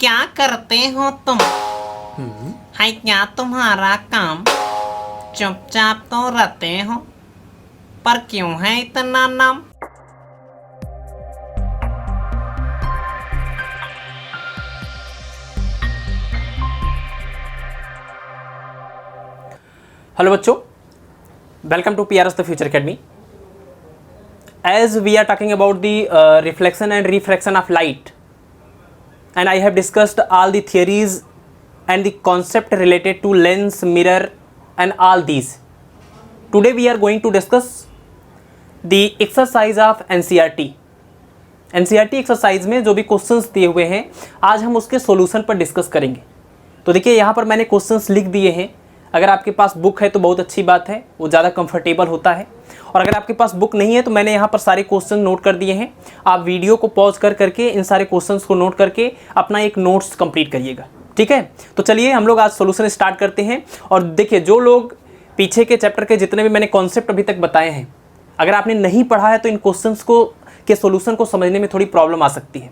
क्या करते हो तुम? है क्या तुम्हारा काम? चुपचाप तो रहते हो, पर क्यों है इतना नाम? हेलो बच्चों, welcome to PRS the future academy. As we are talking about the reflection and refraction of light, and I have discussed all the theories and the concept related to lens, mirror and all these. Today we are going to discuss the exercise of NCERT. NCERT exercise में जो भी questions दिए हुए हैं आज हम उसके solution पर डिस्कस करेंगे. तो देखिए यहाँ पर मैंने क्वेश्चंस लिख दिए हैं. अगर आपके पास बुक है तो बहुत अच्छी बात है, वो ज़्यादा कंफर्टेबल होता है. और अगर आपके पास बुक नहीं है तो मैंने यहाँ पर सारे क्वेश्चन नोट कर दिए हैं. आप वीडियो को पॉज कर करके इन सारे क्वेश्चंस को नोट करके अपना एक नोट्स कंप्लीट करिएगा. ठीक है, तो चलिए हम लोग आज सॉल्यूशन स्टार्ट करते हैं. और देखिए, जो लोग पीछे के चैप्टर के जितने भी मैंने कॉन्सेप्ट अभी तक बताए हैं, अगर आपने नहीं पढ़ा है तो इन क्वेश्चंस को के सॉल्यूशन को समझने में थोड़ी प्रॉब्लम आ सकती है.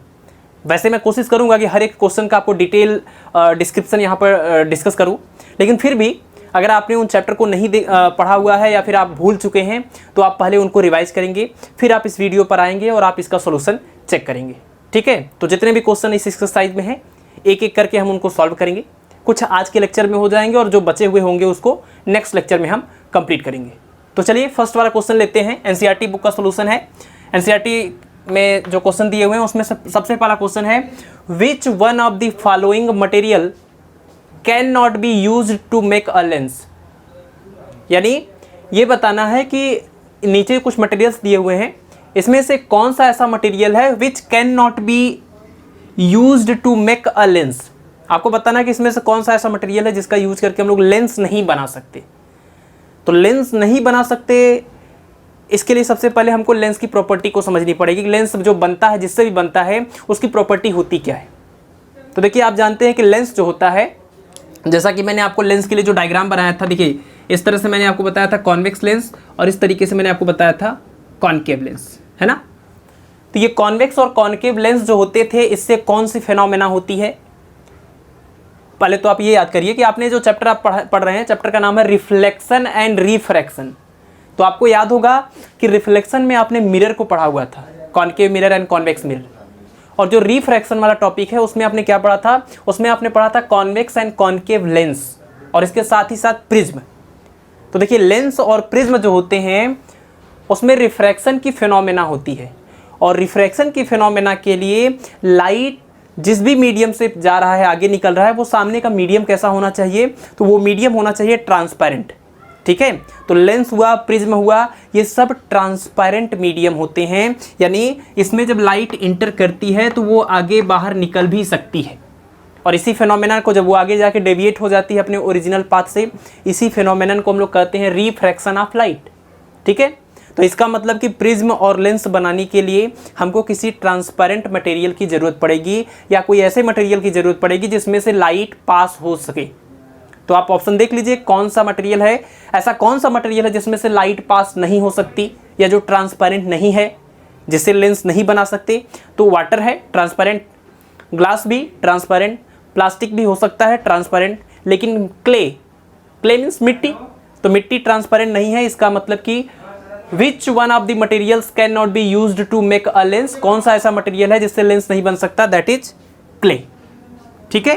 वैसे मैं कोशिश करूंगा कि हर एक क्वेश्चन का आपको डिटेल डिस्क्रिप्शन यहाँ पर डिस्कस करूँ, लेकिन फिर भी अगर आपने उन चैप्टर को नहीं पढ़ा हुआ है या फिर आप भूल चुके हैं तो आप पहले उनको रिवाइज करेंगे, फिर आप इस वीडियो पर आएंगे और आप इसका सॉल्यूशन चेक करेंगे. ठीक है, तो जितने भी क्वेश्चन इस एक्सरसाइज में हैं एक एक करके हम उनको सॉल्व करेंगे. कुछ आज के लेक्चर में हो जाएंगे और जो बचे हुए होंगे उसको नेक्स्ट लेक्चर में हम कंप्लीट करेंगे. तो चलिए फर्स्ट वाला क्वेश्चन लेते हैं. NCERT बुक का सॉल्यूशन है. NCERT में जो क्वेश्चन दिए हुए हैं उसमें सबसे पहला क्वेश्चन है, which one of the following material can not be use to make a lens. यानी ये बताना है कि नीचे कुछ मटेरियल्स दिए हुए हैं, इसमें से कौन सा ऐसा मटेरियल है which can not be used to make a lens. आपको बताना है कि इसमें से कौन सा ऐसा मटेरियल है जिसका यूज करके हम लोग लेंस नहीं बना सकते. तो लेंस नहीं बना सकते, इसके लिए सबसे पहले हमको लेंस की प्रॉपर्टी को समझनी पड़ेगी. लेंस जो बनता है, जिससे भी बनता है, उसकी प्रॉपर्टी होती क्या है. तो देखिए, आप जानते हैं कि लेंस जो होता है, जैसा कि मैंने आपको लेंस के लिए जो डायग्राम बनाया था, देखिए इस तरह से मैंने आपको बताया था कॉन्वेक्स लेंस और इस तरीके से मैंने आपको बताया था कॉनकेव लेंस, है ना. तो ये कॉन्वेक्स और कॉनकेव लेंस जो होते थे, इससे कौन सी फिनोमेना होती है. पहले तो आप ये याद करिए कि आपने जो चैप्टर आप पढ़ रहे हैं, चैप्टर का नाम है रिफ्लेक्शन एंड रिफ्रैक्शन. तो आपको याद होगा कि रिफ्लेक्शन में आपने मिरर को पढ़ा हुआ था, concave mirror and convex mirror. और जो रिफ्रैक्शन वाला टॉपिक है उसमें आपने क्या पढ़ा था, उसमें आपने पढ़ा था कॉन्वेक्स एंड कॉनकेव लेंस और इसके साथ ही साथ प्रिज्म. तो देखिए, लेंस और प्रिज्म जो होते हैं उसमें रिफ्रैक्शन की फिनोमेना होती है. और रिफ्रैक्शन की फिनोमेना के लिए लाइट जिस भी मीडियम से जा रहा है, आगे निकल रहा है, वो सामने का मीडियम कैसा होना चाहिए, तो वो मीडियम होना चाहिए ट्रांसपेरेंट. ठीक है, तो लेंस हुआ, प्रिज्म हुआ, ये सब ट्रांसपेरेंट मीडियम होते हैं. यानी इसमें जब लाइट इंटर करती है तो वो आगे बाहर निकल भी सकती है. और इसी फिनोमेना को जब वो आगे जाके डेविएट हो जाती है अपने ओरिजिनल पाथ से, इसी फिनोमेना को हम लोग कहते हैं रिफ्रैक्शन ऑफ लाइट. ठीक है, तो इसका मतलब कि प्रिज्म और लेंस बनाने के लिए हमको किसी ट्रांसपेरेंट मटेरियल की ज़रूरत पड़ेगी या कोई ऐसे मटेरियल की ज़रूरत पड़ेगी जिसमें से लाइट पास हो सके. तो आप ऑप्शन देख लीजिए, कौन सा मटेरियल है, ऐसा कौन सा मटेरियल है जिसमें से लाइट पास नहीं हो सकती या जो ट्रांसपेरेंट नहीं है, जिससे लेंस नहीं बना सकते. तो वाटर है ट्रांसपेरेंट, ग्लास भी ट्रांसपेरेंट, प्लास्टिक भी हो सकता है ट्रांसपेरेंट, लेकिन क्ले मीन्स मिट्टी, तो मिट्टी ट्रांसपेरेंट नहीं है. इसका मतलब कि which one of the materials can not be used to make a lens, कौन सा ऐसा मटेरियल है जिससे लेंस नहीं बन सकता, दैट इज क्ले. ठीक है,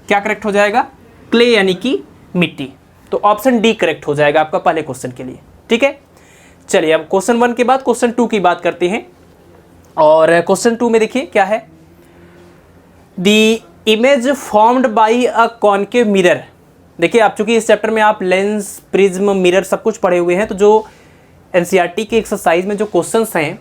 क्या करेक्ट हो जाएगा, क्ले यानी कि मिट्टी. तो ऑप्शन डी करेक्ट हो जाएगा आपका पहले क्वेश्चन के लिए. ठीक है, चलिए अब क्वेश्चन 1 के बाद क्वेश्चन 2 की बात करते हैं. और क्वेश्चन 2 में देखिए क्या है, the image formed by a concave mirror. देखिए, आप चूंकि इस चैप्टर में आप लेंस, प्रिज्म, मिरर सब कुछ पढ़े हुए हैं, तो जो NCERT के एक्सरसाइज में जो क्वेश्चंस हैं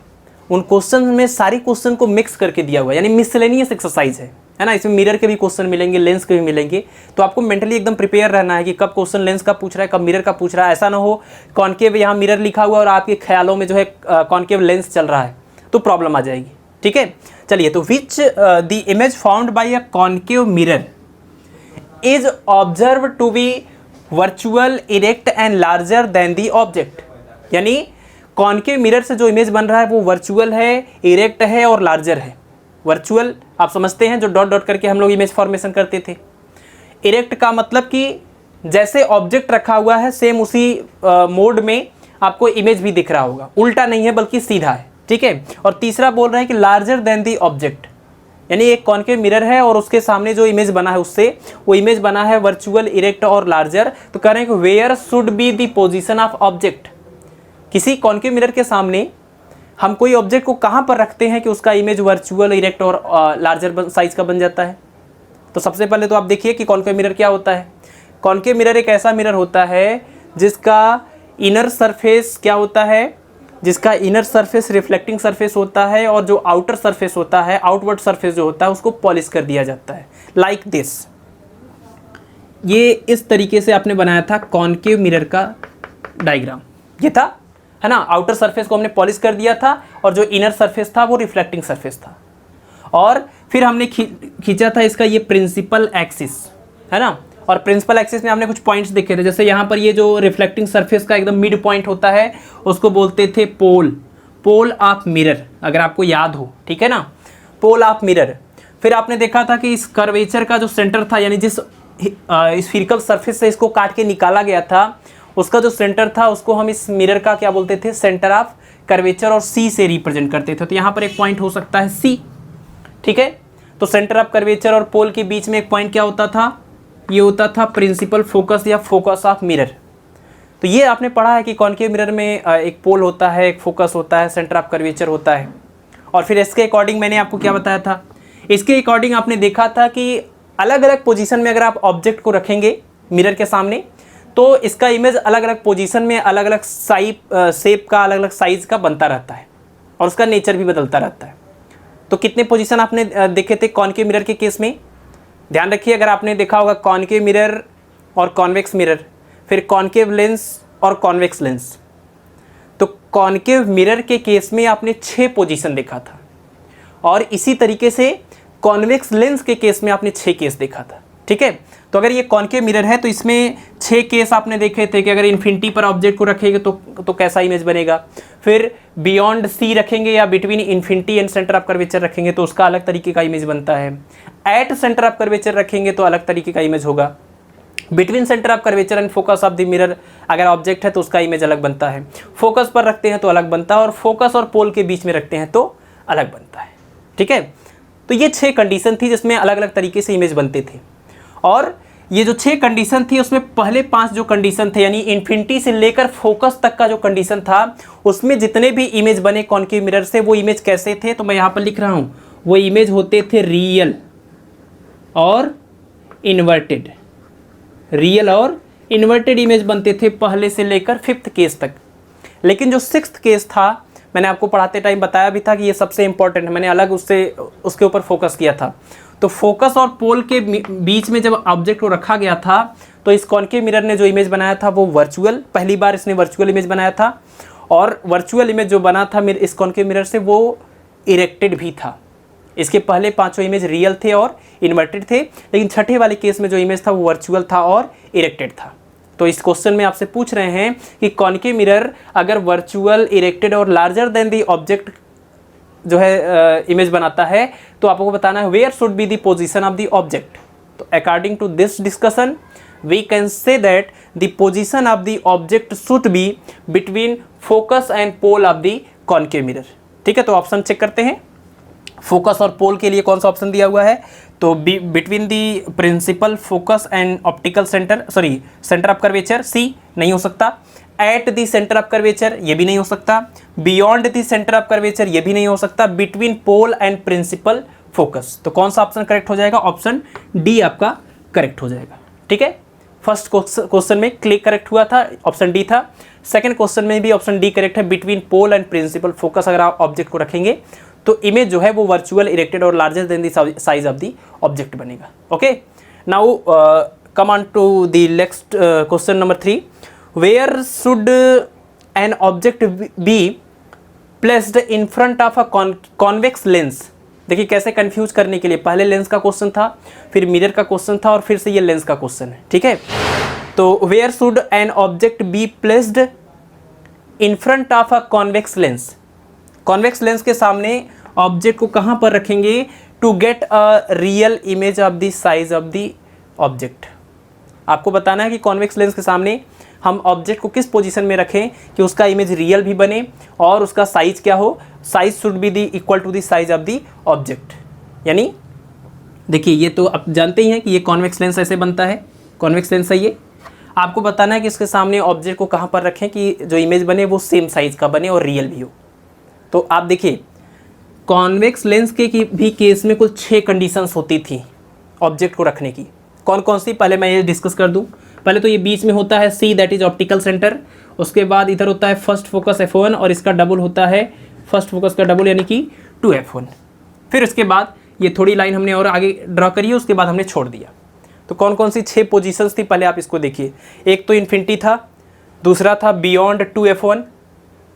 उन क्वेश्चन में सारी क्वेश्चन को मिक्स करके दिया हुआ है, यानी मिसलेनियस एक्सरसाइज है ना. इसमें मिरर के भी क्वेश्चन मिलेंगे, लेंस के भी मिलेंगे. तो आपको मेंटली एकदम प्रिपेयर रहना है कि कब क्वेश्चन लेंस का पूछ रहा है, कब मिरर का पूछ रहा है. ऐसा ना हो कॉनकेव यहाँ मिरर लिखा हुआ और आपके ख्यालों में जो है कॉनकेव लेंस चल रहा है, तो प्रॉब्लम आ जाएगी. ठीक है, चलिए, तो which the image found by a concave mirror is observe to be virtual, erect and larger than the object. यानी कॉनकेव मिरर से जो इमेज बन रहा है वो वर्चुअल है, इरेक्ट है और लार्जर है. वर्चुअल आप समझते हैं, जो डॉट डॉट करके हम लोग इमेज फॉर्मेशन करते थे। इरेक्ट का मतलब कि जैसे ऑब्जेक्ट रखा हुआ है सेम उसी मोड में आपको इमेज भी दिख रहा होगा, उल्टा नहीं है बल्कि सीधा है, ठीक है। और तीसरा बोल रहे हैं कि लार्जर देन दी ऑब्जेक्ट, यानी एक कॉन्केव मिरर है और उसके सामने जो इमेज बना है उससे वो इमेज बना है वर्चुअल, इरेक्ट और लार्जर। तो कह रहे हैं कि where should be the position of object, किसी कॉन्केव मिरर के सामने हम कोई ऑब्जेक्ट को कहाँ पर रखते हैं कि उसका इमेज वर्चुअल, इरेक्ट और लार्जर साइज का बन जाता है। तो सबसे पहले तो आप देखिए कि कॉन्केव मिरर क्या होता है। कॉन्केव मिरर एक ऐसा मिरर होता है जिसका इनर सरफेस क्या होता है, जिसका इनर सरफेस रिफ्लेक्टिंग सरफेस होता है और जो आउटर सरफेस होता है, आउटवर्ड सरफेस जो होता है उसको पॉलिश कर दिया जाता है, लाइक दिस। ये इस तरीके से आपने बनाया था कॉन्केव मिरर का डायग्राम, ये था, है ना। आउटर सरफेस को हमने पॉलिश कर दिया था और जो इनर सरफेस था वो रिफ्लेक्टिंग सरफेस था। और फिर हमने खींचा था इसका ये प्रिंसिपल एक्सिस, है ना। और प्रिंसिपल एक्सिस में हमने कुछ पॉइंट्स देखे थे, जैसे यहाँ पर ये जो रिफ्लेक्टिंग सरफेस का एकदम मिड पॉइंट होता है उसको बोलते थे पोल ऑफ मिरर, अगर आपको याद हो, ठीक है ना, पोल ऑफ मिरर। फिर आपने देखा था कि इस कर्वेचर का जो सेंटर था, यानी जिस स्फीरिकल सरफेस से इसको काट के निकाला गया था उसका जो सेंटर था उसको हम इस मिरर का क्या बोलते थे, सेंटर ऑफ कर्वेचर, और सी से रिप्रेजेंट करते थे। तो यहाँ पर एक पॉइंट हो सकता है सी, ठीक है। तो सेंटर ऑफ कर्वेचर और पोल के बीच में एक पॉइंट क्या होता था, ये होता था प्रिंसिपल फोकस या फोकस ऑफ मिरर। तो ये आपने पढ़ा है कि कॉन्केव मिरर में एक पोल होता है, एक फोकस होता है, सेंटर ऑफ कर्वेचर होता है। और फिर इसके अकॉर्डिंग मैंने आपको क्या बताया था, इसके अकॉर्डिंग आपने देखा था कि अलग अलग पोजीशन में अगर आप ऑब्जेक्ट को रखेंगे मिरर के सामने तो इसका इमेज अलग अलग पोजीशन में अलग अलग शेप का, अलग अलग साइज का बनता रहता है और उसका नेचर भी बदलता रहता है। तो कितने पोजीशन आपने देखे थे कॉन्केव मिरर के केस में, ध्यान रखिए। अगर आपने देखा होगा कॉन्केव मिरर और कॉन्वेक्स मिरर, फिर कॉन्केव लेंस और कॉन्वेक्स लेंस, तो कॉन्केव मिरर के केस में आपने 6 पोजीशन देखा था और इसी तरीके से कॉन्वेक्स लेंस के केस में आपने 6 केस देखा था, ठीक है। तो अगर ये कॉन्केव मिरर है तो इसमें 6 केस आपने देखे थे कि अगर इन्फिनिटी पर ऑब्जेक्ट को रखेंगे तो कैसा इमेज बनेगा, फिर बियॉन्ड सी रखेंगे या between infinity and centre of curvature रखेंगे तो उसका अलग तरीके का इमेज बनता है, एट सेंटर ऑफ कर्वेचर रखेंगे तो अलग तरीके का इमेज होगा, between centre of curvature and focus of the mirror अगर ऑब्जेक्ट है तो उसका इमेज अलग बनता है, फोकस पर रखते हैं तो अलग बनता है और फोकस और पोल के बीच में रखते हैं तो अलग बनता है, ठीक है। तो ये 6 कंडीशन थी जिसमें अलग अलग तरीके से इमेज बनते थे। और ये जो 6 कंडीशन थी उसमें पहले 5 जो कंडीशन थे, यानी इन्फिनिटी से लेकर फोकस तक का जो कंडीशन था उसमें जितने भी इमेज बने कॉन्केव मिरर से वो इमेज कैसे थे, तो मैं यहाँ पर लिख रहा हूँ, वो इमेज होते थे रियल और इन्वर्टेड। रियल और इन्वर्टेड इमेज बनते थे पहले से लेकर 5th केस तक। लेकिन जो 6th केस था मैंने आपको पढ़ाते टाइम बताया भी था कि ये सबसे इंपॉर्टेंट है, मैंने अलग उसके ऊपर फोकस किया था। तो फोकस और पोल के बीच में जब ऑब्जेक्ट को रखा गया था तो इस कॉन्केव मिरर ने जो इमेज बनाया था वो वर्चुअल, पहली बार इसने वर्चुअल इमेज बनाया था और वर्चुअल इमेज जो बना था इस कॉन्केव मिरर से वो इरेक्टेड भी था। इसके पहले 5 इमेज रियल थे और इन्वर्टेड थे, लेकिन छठे वाले केस में जो इमेज था वो वर्चुअल था और इरेक्टेड था। तो इस क्वेश्चन में आपसे पूछ रहे हैं कि कॉन्केव मिरर अगर वर्चुअल, इरेक्टेड और लार्जर देन दी ऑब्जेक्ट जो है इमेज बनाता है तो आपको बताना है where should be the position of the object. तो according to this discussion we can say that the position of the object should be between focus and pole of the concave mirror, ठीक है। तो option check करते हैं, focus और पोल के लिए कौन सा ऑप्शन दिया हुआ है, तो between the principal focus and optical centre of curvature, C नहीं हो सकता, at the centre of curvature ये भी नहीं हो सकता, beyond the centre of curvature ये भी नहीं हो सकता, between pole and principal focus. तो कौन सा ऑप्शन करेक्ट हो जाएगा, ऑप्शन डी आपका करेक्ट हो जाएगा, ठीक है। फर्स्ट क्वेश्चन में क्लिक करेक्ट हुआ था, ऑप्शन डी था। सेकंड क्वेश्चन में भी ऑप्शन डी करेक्ट है, between pole and principal focus अगर आप ऑब्जेक्ट को रखेंगे तो इमेज जो है वो वर्चुअल, इरेक्टेड और larger than the size of the object बनेगा। Okay, now come on to the next question number 3, where should an object be placed in front of a convex lens. देखिए कैसे confuse करने के लिए, पहले lens का question था, फिर मिरर का क्वेश्चन था और फिर से ये लेंस का क्वेश्चन है, ठीक है। तो where should an object be placed in front of a convex lens. Convex lens के सामने ऑब्जेक्ट को कहाँ पर रखेंगे to get a real image of the size of the object. आपको बताना है कि कॉन्वेक्स लेंस के सामने हम ऑब्जेक्ट को किस पोजीशन में रखें कि उसका इमेज रियल भी बने और उसका साइज क्या हो, size should be the equal to the size of the object. यानी देखिए ये तो आप जानते ही हैं कि ये कॉन्वेक्स लेंस ऐसे बनता है, कॉन्वेक्स लेंस है ये। आपको बताना है कि इसके सामने ऑब्जेक्ट को कहाँ पर रखें कि जो इमेज बने वो सेम साइज का बने और रियल भी हो। तो आप देखिए कॉन्वेक्स लेंस के की भी केस में कुल 6 कंडीशंस होती थी ऑब्जेक्ट को रखने की। कौन कौन सी, पहले मैं ये डिस्कस कर दूं। पहले तो ये बीच में होता है C that is optical centre, उसके बाद इधर होता है फर्स्ट फोकस F1 और इसका डबल होता है फर्स्ट फोकस का डबल यानी कि 2F1। फिर उसके बाद ये थोड़ी लाइन हमने और आगे ड्रॉ करी है, उसके बाद हमने छोड़ दिया। तो कौन कौन सी 6 पोजीशंस थी पहले आप इसको देखिए। एक तो इन्फिनिटी था, दूसरा था बियॉन्ड 2F1,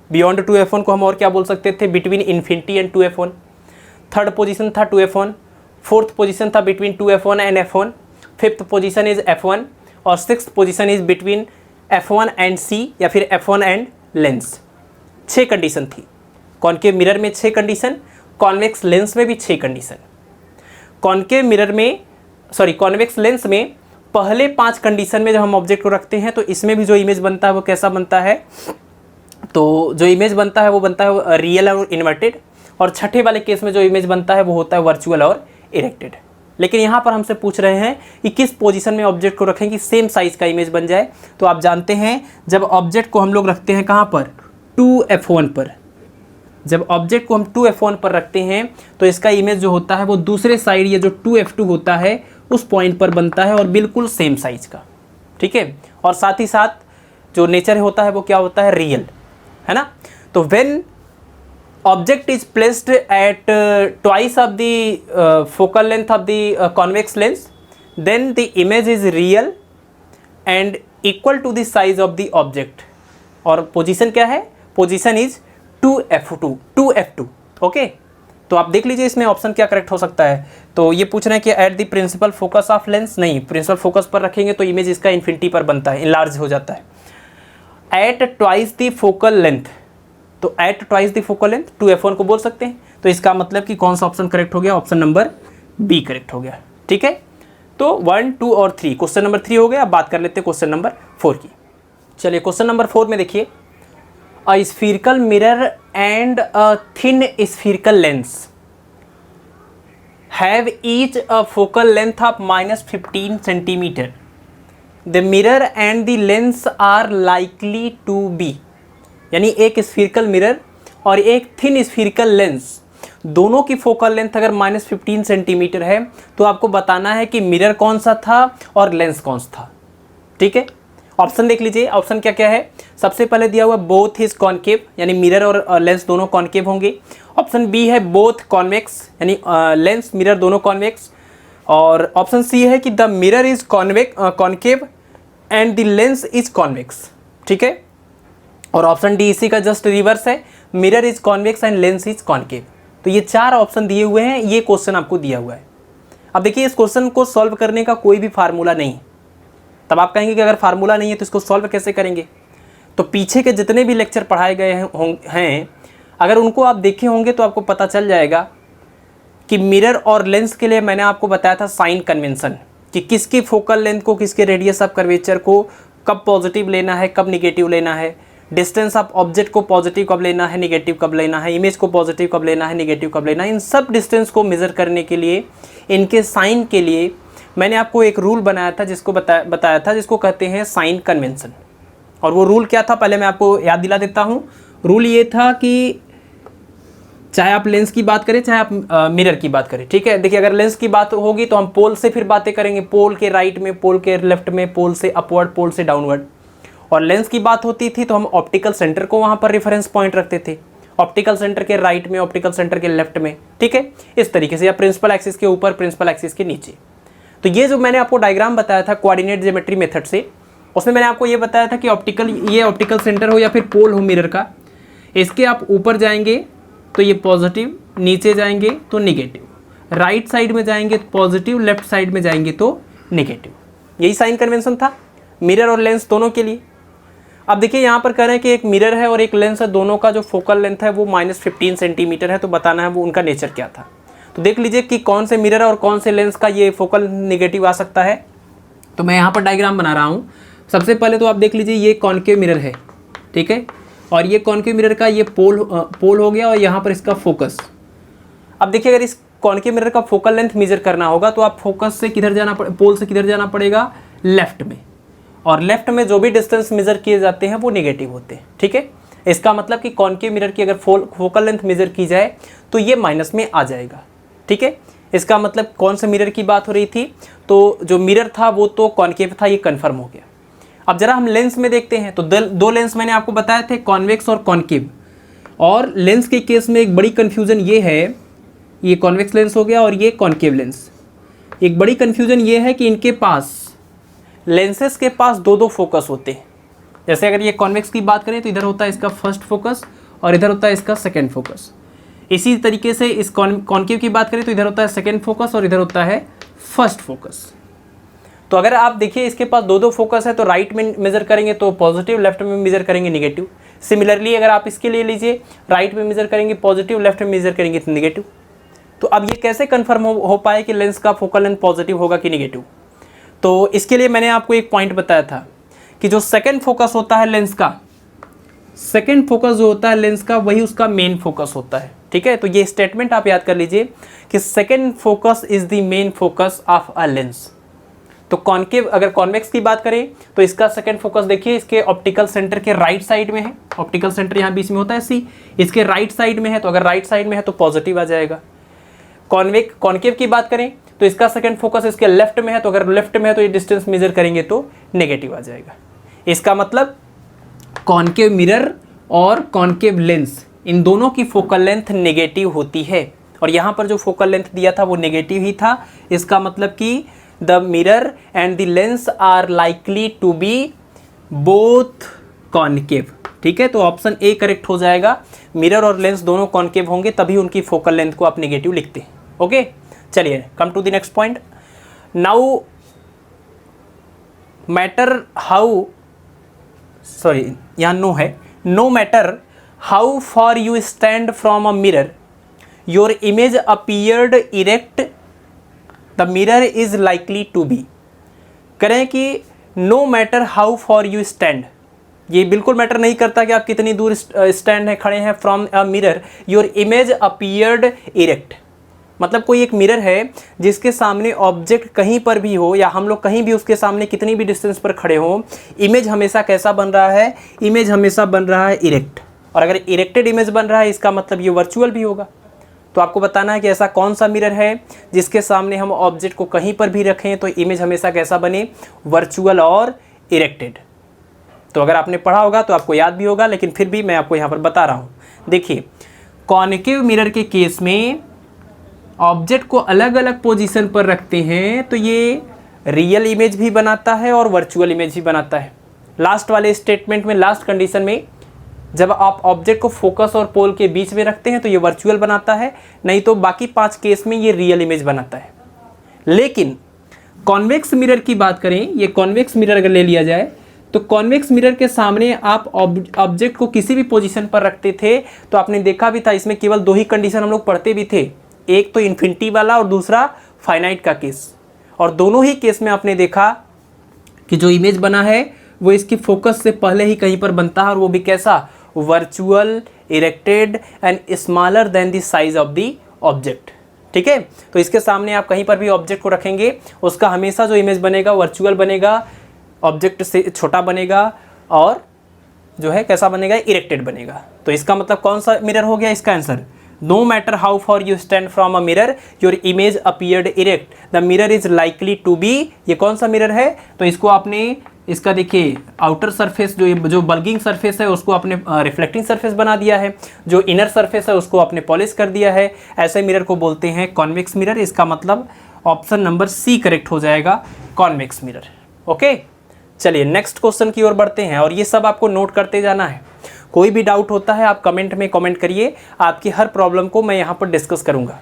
बियॉन्ड 2F1 को हम और क्या बोल सकते थे, between infinity and 2F1। Third position था 2F1, फोर्थ पोजीशन था between 2F1 and F1, fifth position is F1 और sixth position is between F1 and C या फिर F1 एंड लेंस। 6 कंडीशन थी। कॉनकेव मिरर में 6 कंडीशन, कॉन्वेक्स लेंस में भी 6 condition. Concave mirror में कॉन्वेक्स लेंस में पहले 5 कंडीशन में जब हम ऑब्जेक्ट को रखते हैं तो इसमें भी जो इमेज बनता है वो कैसा बनता है, तो जो इमेज बनता है वो बनता है रियल और इन्वर्टेड, और छठे वाले केस में जो इमेज बनता है वो होता है वर्चुअल और इरेक्टेड। लेकिन यहाँ पर हमसे पूछ रहे हैं कि किस पोजीशन में ऑब्जेक्ट को रखें कि सेम साइज का इमेज बन जाए। तो आप जानते हैं जब ऑब्जेक्ट को हम लोग रखते हैं कहाँ पर, 2F1 पर। जब ऑब्जेक्ट को हम 2F1 पर रखते हैं तो इसका इमेज जो होता है वो दूसरे साइड ये जो 2F2 होता है उस पॉइंट पर बनता है और बिल्कुल सेम साइज का, ठीक है। और साथ ही साथ जो नेचर होता है वो क्या होता है, रियल, है ना। तो when object is placed at twice of the focal length of the convex lens then the image is real and equal to the size of the object. और पोजीशन क्या है, पोजीशन इज 2F2, ओके। तो आप देख लीजिए इसमें option क्या correct हो सकता है। तो ये पूछ रहे हैं कि at the principal focus of lens, नहीं, प्रिंसिपल फोकस पर रखेंगे तो इमेज इसका इन्फिनिटी पर बनता है, इनलार्ज हो जाता है। At twice the focal length, तो at twice the focal length 2F1 को बोल सकते हैं। तो इसका मतलब कि कौन सा ऑप्शन करेक्ट हो गया, ऑप्शन नंबर बी करेक्ट हो गया, ठीक है। तो 1, 2 और 3, क्वेश्चन नंबर 3 हो गया। अब बात कर लेते हैं क्वेश्चन नंबर 4 की। चलिए क्वेश्चन नंबर 4 में देखिए, a spherical mirror and a thin spherical lens have each a focal length of -15 centimeter. The mirror and the lens are likely to be, यानी एक स्फीरिकल मिरर और एक थिन स्फीरिकल लेंस दोनों की फोकल लेंथ अगर -15 centimetre है तो आपको बताना है कि मिरर कौन सा था और लेंस कौन सा था, ठीक है। ऑप्शन देख लीजिए, ऑप्शन क्या क्या है। सबसे पहले दिया हुआ बोथ इज कॉनकेव, यानी मिरर और लेंस दोनों कॉनकेव होंगे। ऑप्शन बी है बोथ कॉन्वेक्स, यानी लेंस मिरर दोनों कॉन्वेक्स। और ऑप्शन सी है कि the mirror is concave and the lens is convex, ठीक है। और ऑप्शन डी इसी का जस्ट रिवर्स है, mirror is convex and lens is concave. तो ये 4 ऑप्शन दिए हुए हैं, ये क्वेश्चन आपको दिया हुआ है। अब देखिए इस क्वेश्चन को सॉल्व करने का कोई भी फार्मूला नहीं। तब आप कहेंगे कि अगर फार्मूला नहीं है तो इसको सॉल्व कैसे करेंगे। तो पीछे के जितने भी लेक्चर पढ़ाए गए हैं अगर उनको आप देखे होंगे तो आपको पता चल जाएगा कि मिरर और लेंस के लिए मैंने आपको बताया था साइन कन्वेंशन, कि किसकी फोकल लेंथ को, किसके रेडियस ऑफ कर्वेचर को कब पॉजिटिव लेना है, कब निगेटिव लेना है, डिस्टेंस ऑफ ऑब्जेक्ट को पॉजिटिव कब लेना है, निगेटिव कब लेना है, इमेज को पॉजिटिव कब लेना है, निगेटिव कब लेना है। इन सब डिस्टेंस को मेज़र करने के लिए, इनके साइन के लिए मैंने आपको एक रूल बनाया था जिसको बताया था, जिसको कहते हैं साइन कन्वेंशन। और वो रूल क्या था पहले मैं आपको याद दिला देता हूँ। रूल ये था कि चाहे आप लेंस की बात करें चाहे आप मिरर की बात करें, ठीक है। देखिए अगर लेंस की बात होगी तो हम पोल से फिर बातें करेंगे, पोल के राइट में, पोल के लेफ्ट में, पोल से अपवर्ड, पोल से डाउनवर्ड। और लेंस की बात होती थी तो हम ऑप्टिकल सेंटर को वहाँ पर रेफरेंस पॉइंट रखते थे, ऑप्टिकल सेंटर के राइट में, ऑप्टिकल सेंटर के लेफ्ट में, ठीक है। इस तरीके से, या प्रिंसिपल एक्सिस के ऊपर, प्रिंसिपल एक्सिस के नीचे। तो ये जो मैंने आपको डायग्राम बताया था कोऑर्डिनेट ज्योमेट्री मेथड से, उसमें मैंने आपको ये बताया था कि ये ऑप्टिकल सेंटर हो या फिर पोल हो मिरर का, इसके आप ऊपर जाएंगे तो ये पॉजिटिव, नीचे जाएंगे तो निगेटिव, राइट साइड में जाएंगे तो पॉजिटिव, लेफ्ट साइड में जाएंगे तो निगेटिव। यही साइन कन्वेंशन था मिरर और लेंस दोनों के लिए। अब देखिए यहाँ पर कह रहे हैं कि एक मिरर है और एक लेंस है, दोनों का जो फोकल लेंथ है वो -15 सेंटीमीटर है, तो बताना है वो उनका नेचर क्या था। तो देख लीजिए कि कौन से मिरर और कौन से लेंस का ये फोकल नेगेटिव आ सकता है। तो मैं यहाँ पर डायग्राम बना रहा हूँ। सबसे पहले तो आप देख लीजिए ये कॉन्केव मिरर है, ठीक है, और ये कॉन्केव मिरर का ये पोल हो गया और यहाँ पर इसका फोकस। अब देखिए अगर इस कॉन्केव मिरर का फोकल लेंथ मेजर करना होगा तो आप फोकस से किधर जाना पोल से किधर जाना पड़ेगा, लेफ्ट में, और लेफ्ट में जो भी डिस्टेंस मेजर किए जाते हैं वो नेगेटिव होते हैं, ठीक है। इसका मतलब कि कॉन्केव मिरर की अगर फोकल लेंथ मेजर की जाए तो ये माइनस में आ जाएगा, ठीक है। इसका मतलब कौन से मिरर की बात हो रही थी, तो जो मिरर था वो तो कॉन्केव था, ये कन्फर्म हो गया। अब जरा हम लेंस में देखते हैं। तो दो लेंस मैंने आपको बताए थे, कॉन्वेक्स और कॉन्केव। और लेंस के केस में एक बड़ी कन्फ्यूज़न ये है, ये कॉन्वेक्स लेंस हो गया और ये कॉन्केव लेंस। एक बड़ी कन्फ्यूज़न ये है कि इनके पास, लेंसेस के पास दो फोकस होते हैं। जैसे अगर ये कॉन्वेक्स की बात करें तो इधर होता है इसका फर्स्ट फोकस और इधर होता है इसका सेकेंड फोकस। इसी तरीके से इस कॉन्केव की बात करें तो इधर होता है सेकेंड फोकस और इधर होता है फर्स्ट फोकस। तो अगर आप देखिए इसके पास दो फोकस है तो राइट में मेजर करेंगे तो पॉजिटिव, लेफ्ट में मेजर करेंगे नेगेटिव। सिमिलरली अगर आप इसके लिए लीजिए, राइट में मेजर करेंगे पॉजिटिव, लेफ्ट में मेजर करेंगे तो नेगेटिव। तो अब ये कैसे कंफर्म हो पाए कि लेंस का फोकल लेंथ पॉजिटिव होगा कि नेगेटिव। तो इसके लिए मैंने आपको एक पॉइंट बताया था कि जो सेकेंड फोकस होता है लेंस का, सेकेंड फोकस जो होता है लेंस का वही उसका मेन फोकस होता है, ठीक है। तो ये स्टेटमेंट आप याद कर लीजिए कि second focus is the main focus of a lens. तो कॉन्केव, अगर कॉन्वेक्स की बात करें तो इसका सेकेंड फोकस देखिए इसके ऑप्टिकल सेंटर के राइट साइड में है। ऑप्टिकल सेंटर यहाँ बीच में होता है सी, इसके राइट साइड में है, तो अगर राइट साइड में है तो पॉजिटिव आ जाएगा। कॉन्केव की बात करें तो इसका सेकेंड फोकस इसके लेफ्ट में है, तो अगर लेफ्ट में है तो ये डिस्टेंस मेजर करेंगे तो नेगेटिव आ जाएगा। इसका मतलब कॉन्केव मिरर और कॉन्केव लेंस, इन दोनों की फोकल लेंथ नेगेटिव होती है, और यहाँ पर जो फोकल लेंथ दिया था वो नेगेटिव ही था। इसका मतलब कि the mirror and the lens are likely to be both concave, ठीक है। तो ऑप्शन ए करेक्ट हो जाएगा, मिरर और लेंस दोनों कॉन्केव होंगे तभी उनकी फोकल लेंथ को आप नेगेटिव लिखते हैं। ओके, चलिए come to the next point. Now matter how, sorry यहाँ नो है, no matter how far you stand from a mirror your image appeared erect the mirror is likely to be. करें कि no matter how far you stand, ये बिल्कुल matter नहीं करता कि आप कितनी दूर स्टैंड है, खड़े हैं from a mirror, your image appeared erect. मतलब कोई एक मिरर है जिसके सामने ऑब्जेक्ट कहीं पर भी हो या हम लोग कहीं भी उसके सामने कितनी भी डिस्टेंस पर खड़े हो, इमेज हमेशा कैसा बन रहा है, इमेज हमेशा बन रहा है इरेक्ट। और अगर इरेक्टेड इमेज बन रहा है इसका मतलब ये वर्चुअल भी होगा। तो आपको बताना है कि ऐसा कौन सा मिरर है जिसके सामने हम ऑब्जेक्ट को कहीं पर भी रखें तो इमेज हमेशा कैसा बने, वर्चुअल और इरेक्टेड। तो अगर आपने पढ़ा होगा तो आपको याद भी होगा, लेकिन फिर भी मैं आपको यहाँ पर बता रहा हूँ। देखिए कॉन्केव मिरर के केस में ऑब्जेक्ट को अलग अलग पोजीशन पर रखते हैं तो ये रियल इमेज भी बनाता है और वर्चुअल इमेज भी बनाता है। लास्ट वाले स्टेटमेंट में, लास्ट कंडीशन में, जब आप ऑब्जेक्ट को फोकस और पोल के बीच में रखते हैं तो ये वर्चुअल बनाता है, नहीं तो बाकी 5 केस में ये रियल इमेज बनाता है। लेकिन कॉन्वेक्स मिरर की बात करें, ये कॉन्वेक्स मिरर अगर ले लिया जाए तो कॉन्वेक्स मिरर के सामने आप ऑब्जेक्ट को किसी भी पोजीशन पर रखते थे तो आपने देखा भी था इसमें केवल 2 ही कंडीशन हम लोग पढ़ते भी थे, एक तो इन्फिनिटी वाला और दूसरा फाइनाइट का केस। और दोनों ही केस में आपने देखा कि जो इमेज बना है वो इसकी फोकस से पहले ही कहीं पर बनता है, और वो भी कैसा, virtual, erected and smaller than the size of the object, ठीक है। तो इसके सामने आप कहीं पर भी ऑब्जेक्ट को रखेंगे उसका हमेशा जो इमेज बनेगा वर्चुअल बनेगा, ऑब्जेक्ट से छोटा बनेगा, और जो है कैसा बनेगा, इरेक्टेड बनेगा। तो इसका मतलब कौन सा मिरर हो गया इसका answer, no matter how far you stand from a mirror your image appeared erect the mirror is likely to be. ये कौन सा मिरर है, तो इसको आपने, इसका देखिए आउटर सरफेस जो बल्गिंग सरफेस है उसको आपने रिफ्लेक्टिंग सरफेस बना दिया है, जो इनर सरफेस है उसको आपने पॉलिश कर दिया है। ऐसे मिरर को बोलते हैं कॉन्वेक्स मिरर। इसका मतलब ऑप्शन नंबर सी करेक्ट हो जाएगा, कॉन्वेक्स मिरर। ओके, चलिए नेक्स्ट क्वेश्चन की ओर बढ़ते हैं, और ये सब आपको नोट करते जाना है। कोई भी डाउट होता है आप कमेंट में कमेंट करिए, आपकी हर प्रॉब्लम को मैं यहाँ पर डिस्कस करूँगा।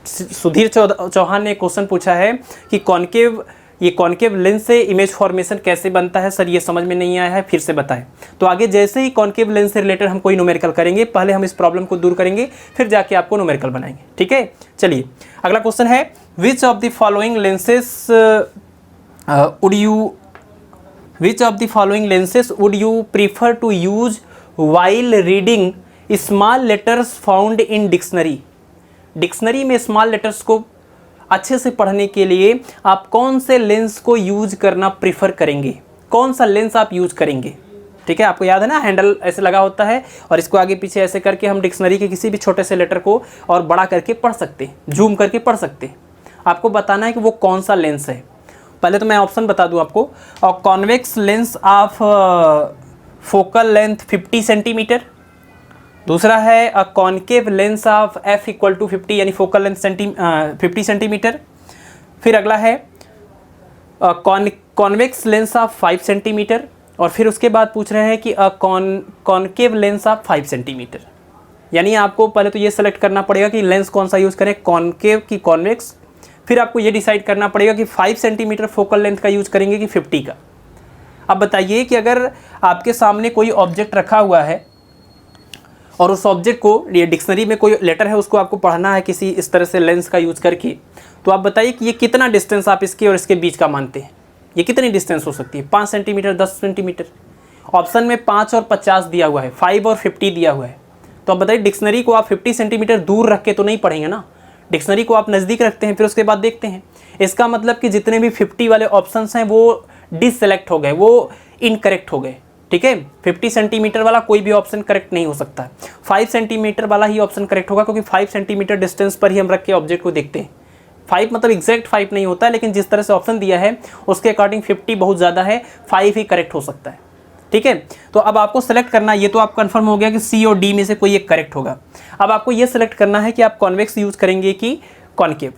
सुधीर चौहान ने क्वेश्चन पूछा है कि कॉन्केव ये कॉन्केव लेंस से इमेज फॉर्मेशन कैसे बनता है सर, ये समझ में नहीं आया है, फिर से बताएं। तो आगे जैसे ही कॉन्केव लेंस से रिलेटेड हम कोई न्यूमेरिकल करेंगे, पहले हम इस प्रॉब्लम को दूर करेंगे, फिर जाके आपको न्यूमेरिकल बनाएंगे, ठीक है। चलिए अगला क्वेश्चन है, which of the following lenses would you prefer to use while reading small letters found in dictionary. Dictionary में स्मॉल लेटर्स को अच्छे से पढ़ने के लिए आप कौन से लेंस को यूज करना प्रीफर करेंगे, कौन सा लेंस आप यूज करेंगे, ठीक है। आपको याद है ना, हैंडल ऐसे लगा होता है और इसको आगे पीछे ऐसे करके हम डिक्शनरी के किसी भी छोटे से लेटर को और बड़ा करके पढ़ सकते हैं, जूम करके पढ़ सकते हैं। आपको बताना है कि वो कौन सा लेंस है। पहले तो मैं ऑप्शन बता दूं आपको, और convex lens of focal length 50 centimetre, दूसरा है a concave lens of f equal to 50 यानी फोकल लेंथ 50 सेंटीमीटर। फिर अगला है कॉन्वेक्स लेंस ऑफ 5 सेंटीमीटर, और फिर उसके बाद पूछ रहे हैं कि अ कॉन्केव लेंस ऑफ 5 सेंटीमीटर। यानी आपको पहले तो ये सेलेक्ट करना पड़ेगा कि लेंस कौन सा यूज़ करें, कॉन्केव की कॉन्वेक्स। फिर आपको ये डिसाइड करना पड़ेगा कि 5 सेंटीमीटर फोकल लेंथ का यूज़ करेंगे कि 50 का। अब बताइए कि अगर आपके सामने कोई ऑब्जेक्ट रखा हुआ है और उस ऑब्जेक्ट को, ये डिक्शनरी में कोई लेटर है, उसको आपको पढ़ना है किसी इस तरह से लेंस का यूज़ करके, तो आप बताइए कि ये कितना डिस्टेंस आप इसके और इसके बीच का मानते हैं। ये कितनी डिस्टेंस हो सकती है, 5 सेंटीमीटर, 10 सेंटीमीटर। ऑप्शन में 5 और 50 दिया हुआ है, 5 और 50 दिया हुआ है। तो आप बताइए डिक्शनरी को आप 50 सेंटीमीटर दूर रख के तो नहीं पढ़ेंगे ना, डिक्शनरी को आप नज़दीक रखते हैं, फिर उसके बाद देखते हैं। इसका मतलब कि जितने भी 50 वाले ऑप्शंस हैं वो डिससेलेक्ट हो गए, वो इनकरेक्ट हो गए, ठीक है। 50 सेंटीमीटर वाला कोई भी ऑप्शन करेक्ट नहीं हो सकता। 5 सेंटीमीटर वाला ही ऑप्शन करेक्ट होगा, क्योंकि 5 सेंटीमीटर डिस्टेंस पर ही हम रख के ऑब्जेक्ट को देखते हैं। 5 मतलब एग्जैक्ट 5 नहीं होता है, लेकिन जिस तरह से ऑप्शन दिया है उसके अकॉर्डिंग 50 बहुत ज़्यादा है, 5 ही करेक्ट हो सकता है, ठीक है। तो अब आपको सेलेक्ट करना, ये तो आप कंफर्म हो गया कि सी और डी में से कोई एक करेक्ट होगा। अब आपको ये सेलेक्ट करना है कि आप कॉन्वेक्स यूज़ करेंगे कि कॉन्केव।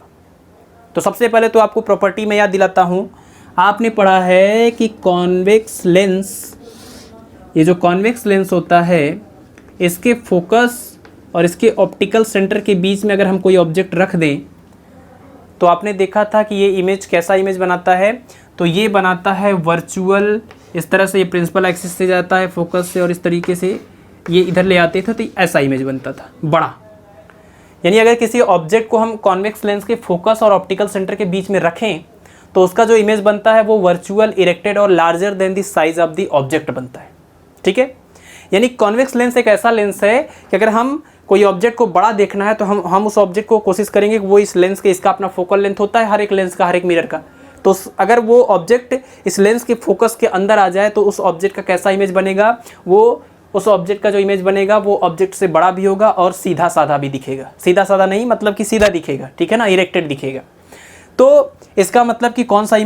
तो सबसे पहले तो आपको प्रॉपर्टी में याद दिलाता हूँ, आपने पढ़ा है कि कॉन्वेक्स लेंस, ये जो कॉन्वेक्स लेंस होता है, इसके फोकस और इसके ऑप्टिकल सेंटर के बीच में अगर हम कोई ऑब्जेक्ट रख दें तो आपने देखा था कि ये इमेज कैसा इमेज बनाता है। तो ये बनाता है वर्चुअल, इस तरह से ये प्रिंसिपल एक्सिस से जाता है फोकस से और इस तरीके से ये इधर ले आते थे, तो ऐसा इमेज बनता था बड़ा। यानी अगर किसी ऑब्जेक्ट को हम कॉन्वेक्स लेंस के फोकस और ऑप्टिकल सेंटर के बीच में रखें तो उसका जो इमेज बनता है वो वर्चुअल, इरेक्टेड और larger than the size of the object बनता है, ठीक है। यानी कॉन्वेक्स लेंस एक ऐसा लेंस है कि अगर हम कोई ऑब्जेक्ट को बड़ा देखना है तो हम उस ऑब्जेक्ट को कोशिश करेंगे कि वो इस लेंस के, इसका अपना फोकल लेंथ होता है हर एक लेंस का, हर एक मिरर का। तो अगर वो ऑब्जेक्ट इस लेंस के फोकस के अंदर आ जाए तो उस ऑब्जेक्ट का कैसा इमेज बनेगा, वो उस ऑब्जेक्ट का जो इमेज बनेगा वो ऑब्जेक्ट से बड़ा भी होगा और सीधा साधा भी दिखेगा। सीधा साधा नहीं मतलब कि सीधा दिखेगा, ठीक है ना, इरेक्टेड दिखेगा। तो इसका मतलब कि कौन सा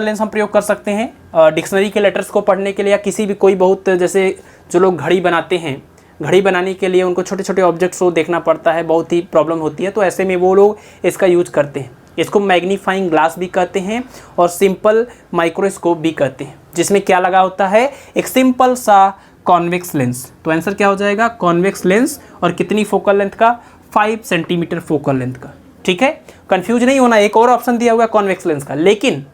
लेंस हम प्रयोग कर सकते हैं डिक्शनरी के लेटर्स को पढ़ने के लिए, या किसी भी कोई बहुत, जैसे जो लोग घड़ी बनाते हैं, घड़ी बनाने के लिए उनको छोटे छोटे ऑब्जेक्ट्स को देखना पड़ता है, बहुत ही प्रॉब्लम होती है, तो ऐसे में वो लोग इसका यूज करते हैं। इसको मैग्नीफाइंग ग्लास भी कहते हैं और सिंपल माइक्रोस्कोप भी कहते हैं, जिसमें क्या लगा होता है, एक सिंपल सा कॉन्वेक्स लेंस। तो आंसर क्या हो जाएगा, कॉन्वेक्स लेंस, और कितनी फोकल लेंथ का, 5 सेंटीमीटर फोकल लेंथ का, ठीक है। कंफ्यूज नहीं होना, एक और ऑप्शन दिया हुआ है कॉन्वेक्स लेंस का, लेकिन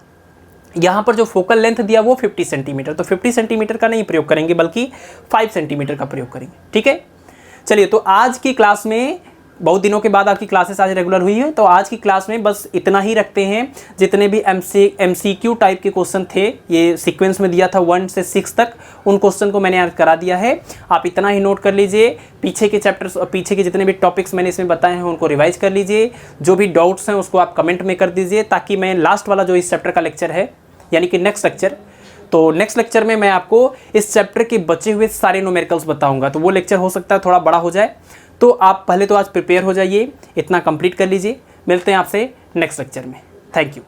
यहाँ पर जो फोकल लेंथ दिया वो 50 सेंटीमीटर, तो 50 सेंटीमीटर का नहीं प्रयोग करेंगे बल्कि 5 सेंटीमीटर का प्रयोग करेंगे, ठीक है। चलिए, तो आज की क्लास में, बहुत दिनों के बाद आपकी क्लासेस आज रेगुलर हुई है, तो आज की क्लास में बस इतना ही रखते हैं। जितने भी MCQ टाइप के क्वेश्चन थे, ये सीक्वेंस में दिया था 1 से 6 तक, उन क्वेश्चन को मैंने आज करा दिया है। आप इतना ही नोट कर लीजिए, पीछे के चैप्टर्स और पीछे के जितने भी टॉपिक्स मैंने इसमें बताए हैं उनको रिवाइज कर लीजिए। जो भी डाउट्स हैं उसको आप कमेंट में कर दीजिए, ताकि मैं लास्ट वाला जो इस चैप्टर का लेक्चर है, यानी कि नेक्स्ट लेक्चर, तो नेक्स्ट लेक्चर में मैं आपको इस चैप्टर के बचे हुए सारे न्यूमेरिकल्स बताऊंगा। तो वो लेक्चर हो सकता है थोड़ा बड़ा हो जाए, तो आप पहले तो आज प्रिपेयर हो जाइए, इतना कंप्लीट कर लीजिए। मिलते हैं आपसे नेक्स्ट लेक्चर में। Thank you.